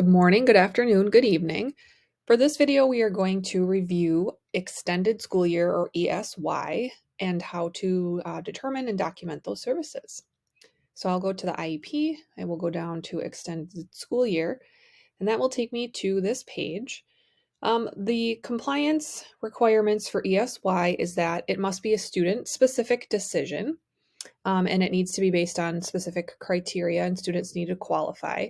Good morning, good afternoon, good evening. For this video, we are going to review extended school year or ESY and how to determine and document those services. So I'll go to the IEP, I will go down to extended school year, and that will take me to this page. The compliance requirements for ESY is that it must be a student-specific decision, and it needs to be based on specific criteria, and students need to qualify.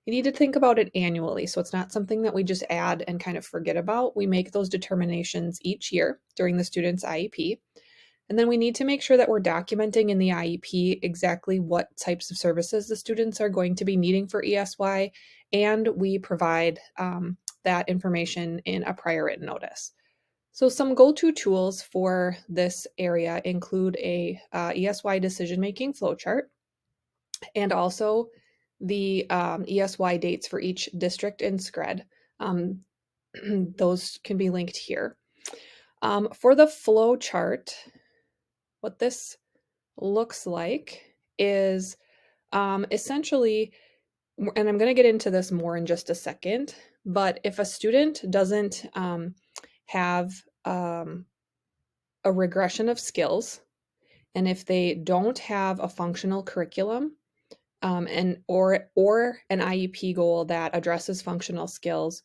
You need to think about it annually, so it's not something that we just add and kind of forget about. We make those determinations each year during the student's IEP. And then we need to make sure that we're documenting in the IEP exactly what types of services the students are going to be needing for ESY, and we provide that information in a prior written notice. So some go-to tools for this area include a ESY decision-making flowchart and also the ESY dates for each district and SpEd. Those can be linked here. For the flowchart, what this looks like is essentially, and I'm going to get into this more in just a second, but if a student doesn't have a regression of skills, and if they don't have a functional curriculum and or an IEP goal that addresses functional skills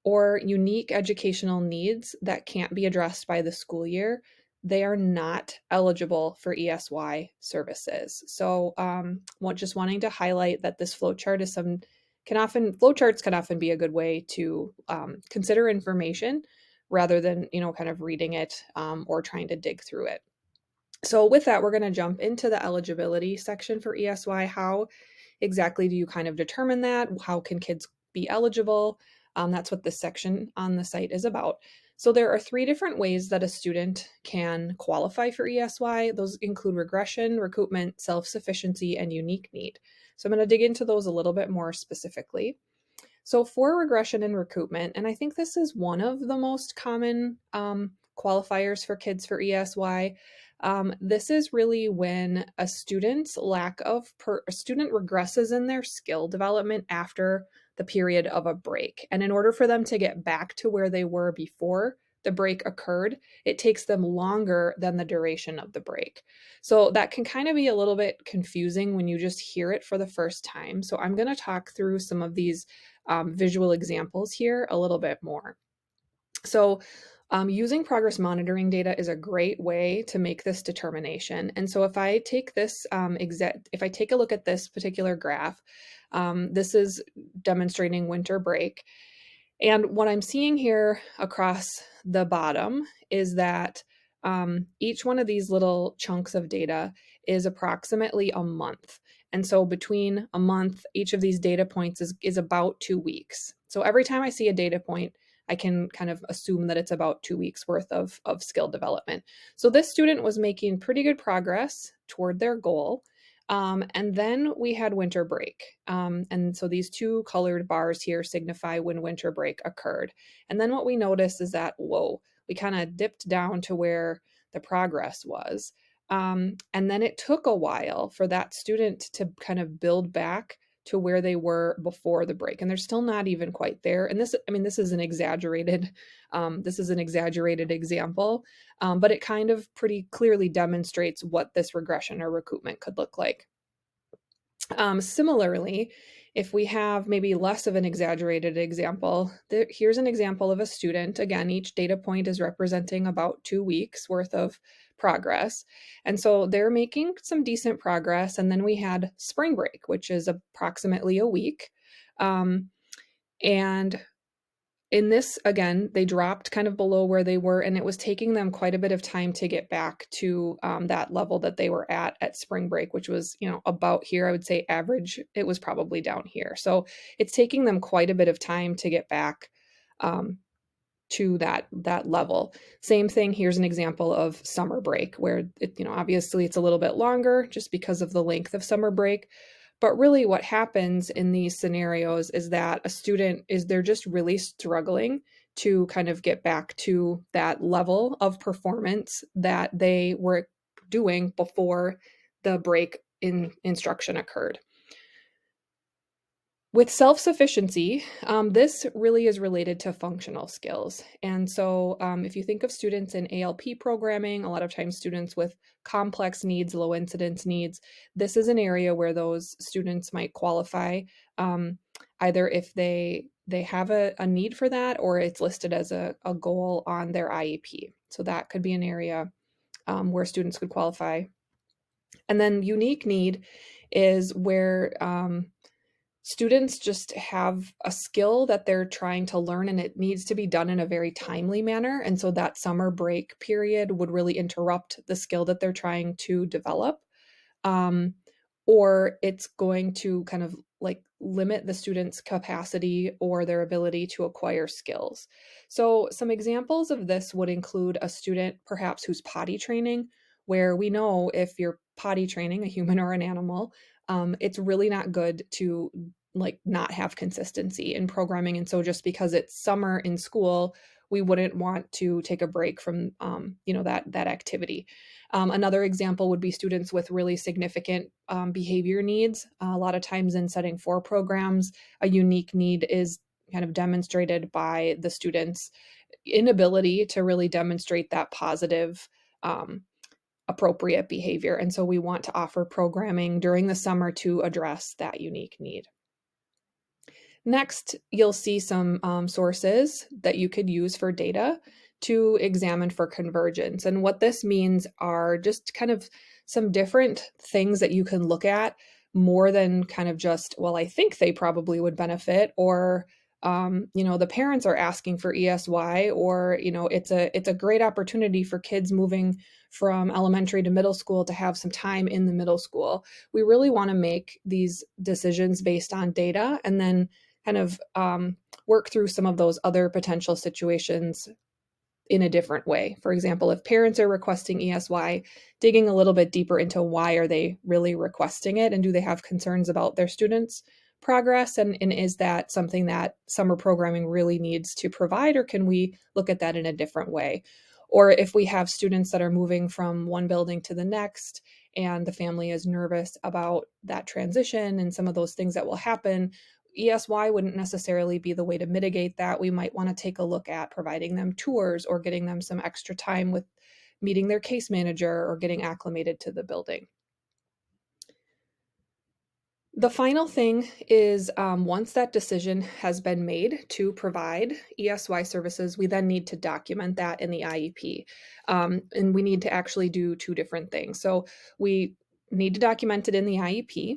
or unique educational needs that can't be addressed by the school year, they are not eligible for ESY services. So, just wanting to highlight that this flowchart is flowcharts can often be a good way to consider information rather than kind of reading it or trying to dig through it. So with that, we're going to jump into the eligibility section for ESY. How exactly do you kind of determine that? How can kids be eligible? That's what this section on the site is about. So there are 3 different ways that a student can qualify for ESY. Those include regression, recoupment, self-sufficiency, and unique need. So I'm going to dig into those a little bit more specifically. So for regression and recoupment, and I think this is one of the most common qualifiers for kids for ESY, this is really when a student regresses in their skill development after the period of a break. And in order for them to get back to where they were before the break occurred, it takes them longer than the duration of the break. So that can kind of be a little bit confusing when you just hear it for the first time. So I'm going to talk through some of these visual examples here a little bit more. So using progress monitoring data is a great way to make this determination. And so if I take this if I take a look at this particular graph, this is demonstrating winter break. And what I'm seeing here across the bottom is that each one of these little chunks of data is approximately a month. And so between a month, each of these data points is about 2 weeks. So every time I see a data point, I can kind of assume that it's about 2 weeks worth of skill development. So this student was making pretty good progress toward their goal. And then we had winter break. And so these 2 colored bars here signify when winter break occurred. And then what we notice is that, whoa, we kind of dipped down to where the progress was. And then it took a while for that student to kind of build back to where they were before the break. And they're still not even quite there. And this is an exaggerated example, but it kind of pretty clearly demonstrates what this regression or recoupment could look like. Similarly, if we have maybe less of an exaggerated example, here's an example of a student. Again, each data point is representing about 2 weeks worth of progress. And so they're making some decent progress. And then we had spring break, which is approximately a week. And in this, again, they dropped kind of below where they were, and it was taking them quite a bit of time to get back to that level that they were at spring break, which was, about here. I would say average, it was probably down here. So it's taking them quite a bit of time to get back to that level. Same thing, here's an example of summer break where obviously it's a little bit longer just because of the length of summer break. But really what happens in these scenarios is that they're just really struggling to kind of get back to that level of performance that they were doing before the break in instruction occurred. With self-sufficiency, this really is related to functional skills. And so if you think of students in ALP programming, a lot of times students with complex needs, low incidence needs, this is an area where those students might qualify, either if they have a need for that or it's listed as a goal on their IEP. So that could be an area where students could qualify. And then unique need is where students just have a skill that they're trying to learn and it needs to be done in a very timely manner. And so that summer break period would really interrupt the skill that they're trying to develop. Um, or it's going to kind of like limit the student's capacity or their ability to acquire skills. So some examples of this would include a student perhaps who's potty training, where we know if you're potty training a human or an animal, it's really not good to like not have consistency in programming. And so just because it's summer in school, we wouldn't want to take a break from that activity. Another example would be students with really significant behavior needs. A lot of times in setting 4 programs, a unique need is kind of demonstrated by the student's inability to really demonstrate that positive appropriate behavior. And so we want to offer programming during the summer to address that unique need. Next, you'll see some sources that you could use for data to examine for convergence. And what this means are just kind of some different things that you can look at more than kind of just, well, I think they probably would benefit, or the parents are asking for ESY, or it's a great opportunity for kids moving from elementary to middle school to have some time in the middle school. We really want to make these decisions based on data and then kind of work through some of those other potential situations in a different way. For example, if parents are requesting ESY, digging a little bit deeper into why are they really requesting it, and do they have concerns about their students' progress, and is that something that summer programming really needs to provide, or can we look at that in a different way? Or if we have students that are moving from one building to the next and the family is nervous about that transition and some of those things that will happen, ESY wouldn't necessarily be the way to mitigate that. We might want to take a look at providing them tours or getting them some extra time with meeting their case manager or getting acclimated to the building. The final thing is once that decision has been made to provide ESY services, we then need to document that in the IEP. And we need to actually do 2 different things. So we need to document it in the IEP.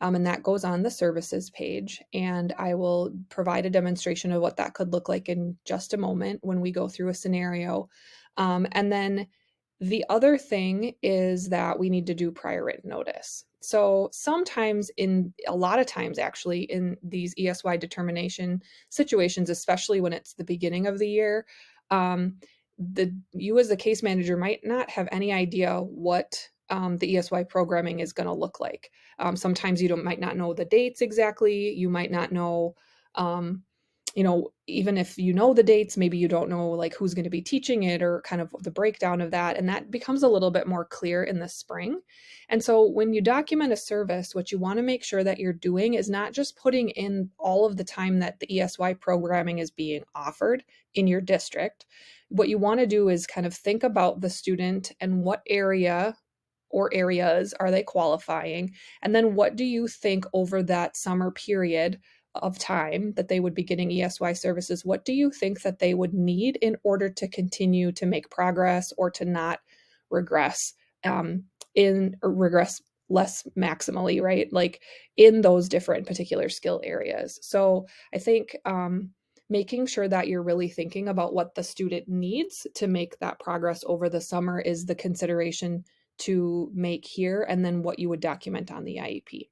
And that goes on the services page. And I will provide a demonstration of what that could look like in just a moment when we go through a scenario. And then the other thing is that we need to do prior written notice. So sometimes, in a lot of times actually, in these ESY determination situations, especially when it's the beginning of the year, you as the case manager might not have any idea what the ESY programming is going to look like. Sometimes you might not know the dates exactly. You might not know, even if you know the dates, maybe you don't know like who's going to be teaching it or kind of the breakdown of that. And that becomes a little bit more clear in the spring. And so when you document a service, what you want to make sure that you're doing is not just putting in all of the time that the ESY programming is being offered in your district. What you want to do is kind of think about the student and what area or areas are they qualifying? And then what do you think over that summer period of time that they would be getting ESY services, what do you think that they would need in order to continue to make progress or to not regress regress less maximally, right? Like in those different particular skill areas. So I think making sure that you're really thinking about what the student needs to make that progress over the summer is the consideration to make here, and then what you would document on the IEP.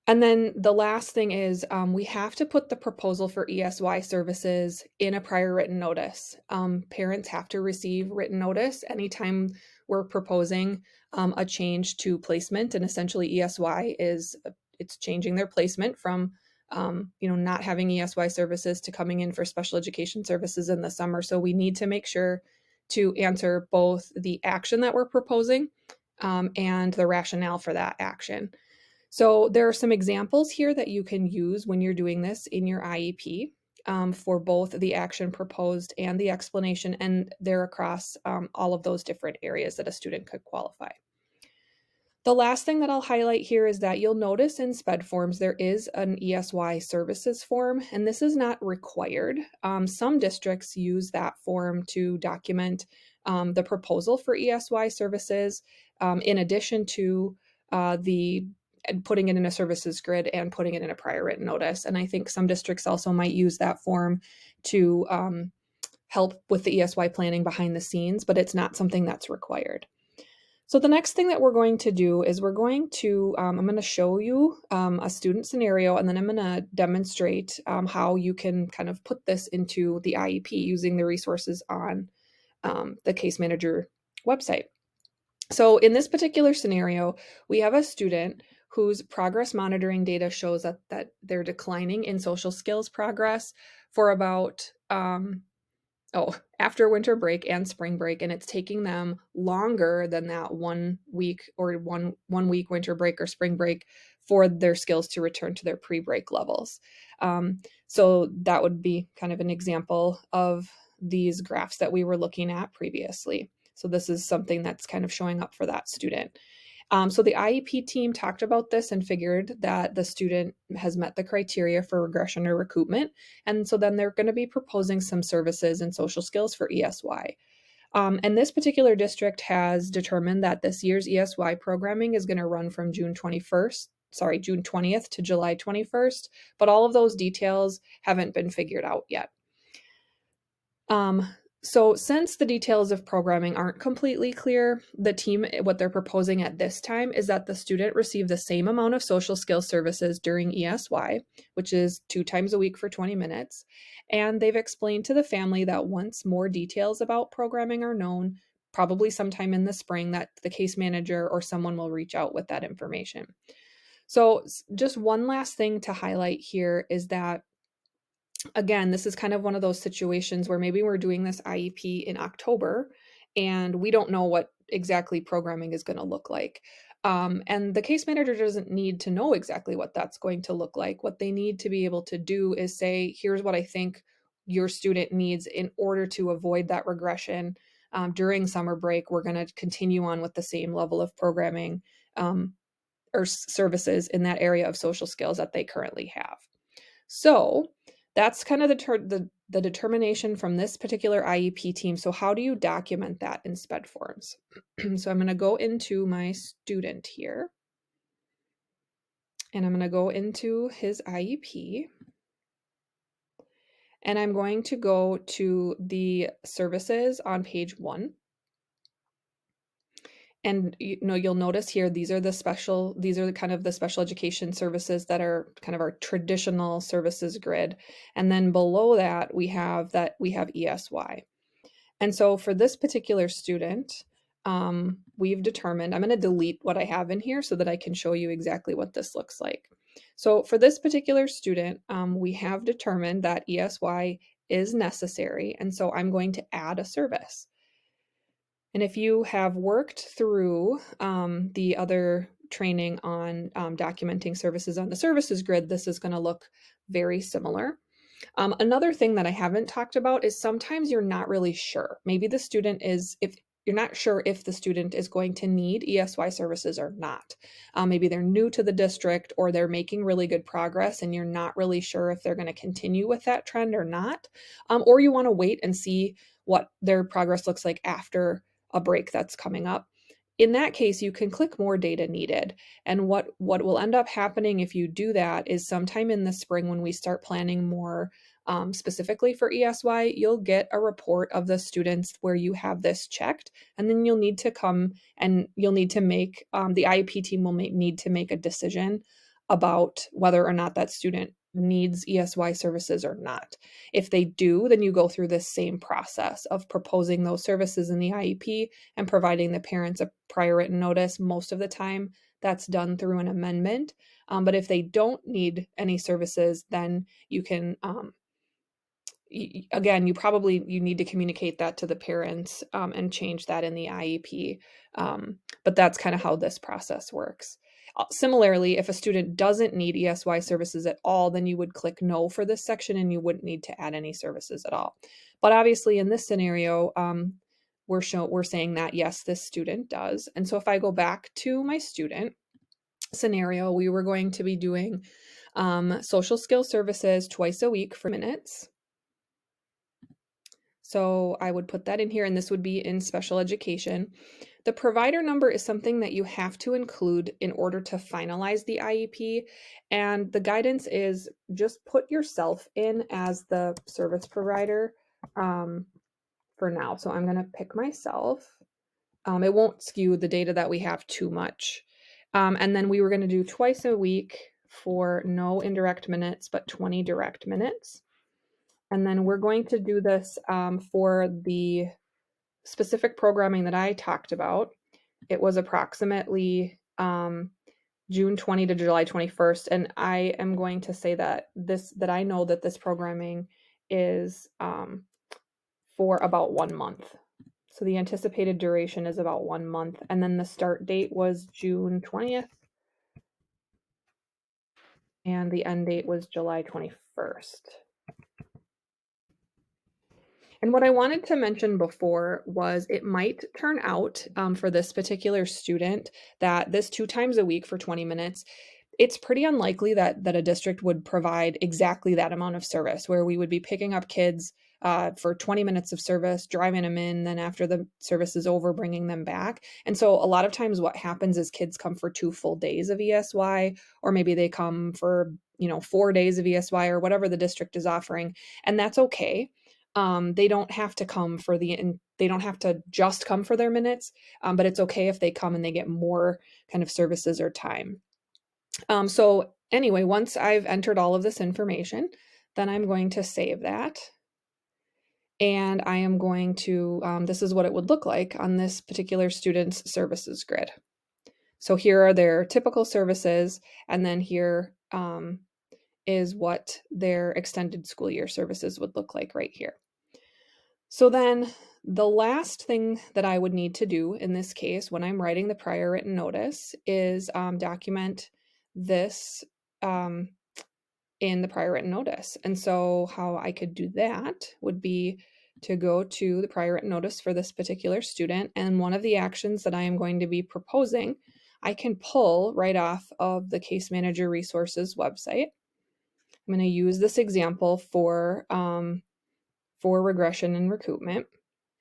And then the last thing is we have to put the proposal for ESY services in a prior written notice. Parents have to receive written notice anytime we're proposing a change to placement, and essentially ESY it's changing their placement from not having ESY services to coming in for special education services in the summer. So we need to make sure to answer both the action that we're proposing and the rationale for that action. So there are some examples here that you can use when you're doing this in your IEP for both the action proposed and the explanation, and they're across all of those different areas that a student could qualify. The last thing that I'll highlight here is that you'll notice in SpEd forms there is an ESY services form, and this is not required. Some districts use that form to document the proposal for ESY services in addition to the putting it in a services grid and putting it in a prior written notice. And I think some districts also might use that form to help with the ESY planning behind the scenes, but it's not something that's required. So the next thing that we're going to do is I'm going to show you a student scenario, and then I'm going to demonstrate how you can kind of put this into the IEP using the resources on the case manager website. So in this particular scenario, we have a student whose progress monitoring data shows that they're declining in social skills progress for about after winter break and spring break, and it's taking them longer than that 1 week or one week winter break or spring break for their skills to return to their pre-break levels. So that would be kind of an example of these graphs that we were looking at previously. So this is something that's kind of showing up for that student. So the IEP team talked about this and figured that the student has met the criteria for regression or recoupment. And so then they're going to be proposing some services and social skills for ESY. And this particular district has determined that this year's ESY programming is going to run from June 20th to July 21st, but all of those details haven't been figured out yet. So since the details of programming aren't completely clear, the team, what they're proposing at this time is that the student receive the same amount of social skills services during ESY, which is 2 times a week for 20 minutes. And they've explained to the family that once more details about programming are known, probably sometime in the spring, that the case manager or someone will reach out with that information. So just one last thing to highlight here is that again, this is kind of one of those situations where maybe we're doing this IEP in October and we don't know what exactly programming is going to look like. And the case manager doesn't need to know exactly what that's going to look like. What they need to be able to do is say, here's what I think your student needs in order to avoid that regression. During summer break, we're going to continue on with the same level of programming or services in that area of social skills that they currently have. So that's kind of the determination from this particular IEP team. So how do you document that in SpEd forms? So I'm going to go into my student here, and I'm going to go into his IEP, and I'm going to go to the services on page 1. And you'll notice here, these are the kind of the special education services that are kind of our traditional services grid. And then below that, we have ESY. And so for this particular student, we've determined, I'm going to delete what I have in here so that I can show you exactly what this looks like. So for this particular student, we have determined that ESY is necessary. And so I'm going to add a service. And if you have worked through the other training on documenting services on the services grid, this is going to look very similar. Another thing that I haven't talked about is sometimes you're not really sure. Maybe the student is, if you're not sure if the student is going to need ESY services or not. Maybe they're new to the district or they're making really good progress and you're not really sure if they're going to continue with that trend or not. Or you want to wait and see what their progress looks like after a break that's coming up. In that case, you can click more data needed. And what will end up happening if you do that is sometime in the spring when we start planning more specifically for ESY, you'll get a report of the students where you have this checked. And then you'll need to come and you'll need to make, the IEP team will need to make a decision about whether or not that student needs ESY services or not. If they do, then you go through this same process of proposing those services in the IEP and providing the parents a prior written notice. Most of the time, that's done through an amendment. But if they don't need any services, then you can, again, you need to communicate that to the parents and change that in the IEP. But that's kind of how this process works. Similarly, if a student doesn't need ESY services at all, then you would click no for this section and you wouldn't need to add any services at all. But obviously in this scenario, we're saying that yes, this student does. And so if I go back to my student scenario, we were going to be doing social skill services twice a week for minutes. So I would put that in here, and this would be in special education. The provider number is something that you have to include in order to finalize the IEP. And the guidance is just put yourself in as the service provider for now. So I'm going to pick myself. It won't skew the data that we have too much. And then we were going to do twice a week for no indirect minutes, but 20 direct minutes. And then we're going to do this for the specific programming that I talked about. It was approximately June 20 to July 21st. And I am going to say that I know that this programming is for about 1 month. So the anticipated duration is about 1 month. And then the start date was June 20th. And the end date was July 21st. And what I wanted to mention before was it might turn out for this particular student that this 2 times a week for 20 minutes, it's pretty unlikely that a district would provide exactly that amount of service, where we would be picking up kids for 20 minutes of service, driving them in, then after the service is over, bringing them back. And so a lot of times what happens is kids come for 2 full days of ESY, or maybe they come for 4 days of ESY or whatever the district is offering, and that's okay. They don't have to come for they don't have to just come for their minutes, but it's okay if they come and they get more kind of services or time. So anyway, once I've entered all of this information, then I'm going to save that. And I am going to, this is what it would look like on this particular student's services grid. So here are their typical services, and then here is what their extended school year services would look like right here. So then the last thing that I would need to do in this case when I'm writing the prior written notice is document this in the prior written notice. And so how I could do that would be to go to the prior written notice for this particular student, and one of the actions that I am going to be proposing, I can pull right off of the Case Manager Resources website. I'm going to use this example for regression and recoupment.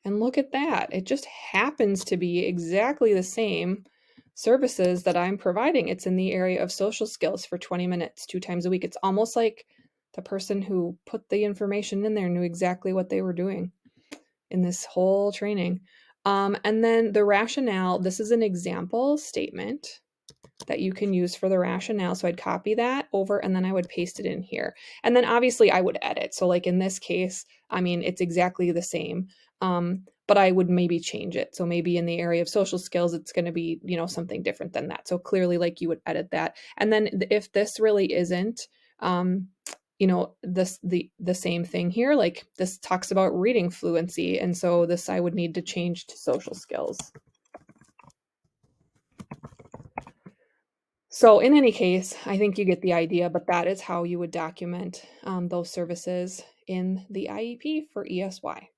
And look at that. It just happens to be exactly the same services that I'm providing. It's in the area of social skills for 20 minutes, 2 times a week. It's almost like the person who put the information in there knew exactly what they were doing in this whole training. And then the rationale, this is an example statement that you can use for the rationale. So I'd copy that over and then I would paste it in here. And then obviously I would edit. So like in this case, I mean, it's exactly the same, but I would maybe change it. So maybe in the area of social skills, it's going to be, something different than that. So clearly like you would edit that. And then if this really isn't, the same thing here, like this talks about reading fluency. And so this I would need to change to social skills. So in any case, I think you get the idea, but that is how you would document those services in the IEP for ESY.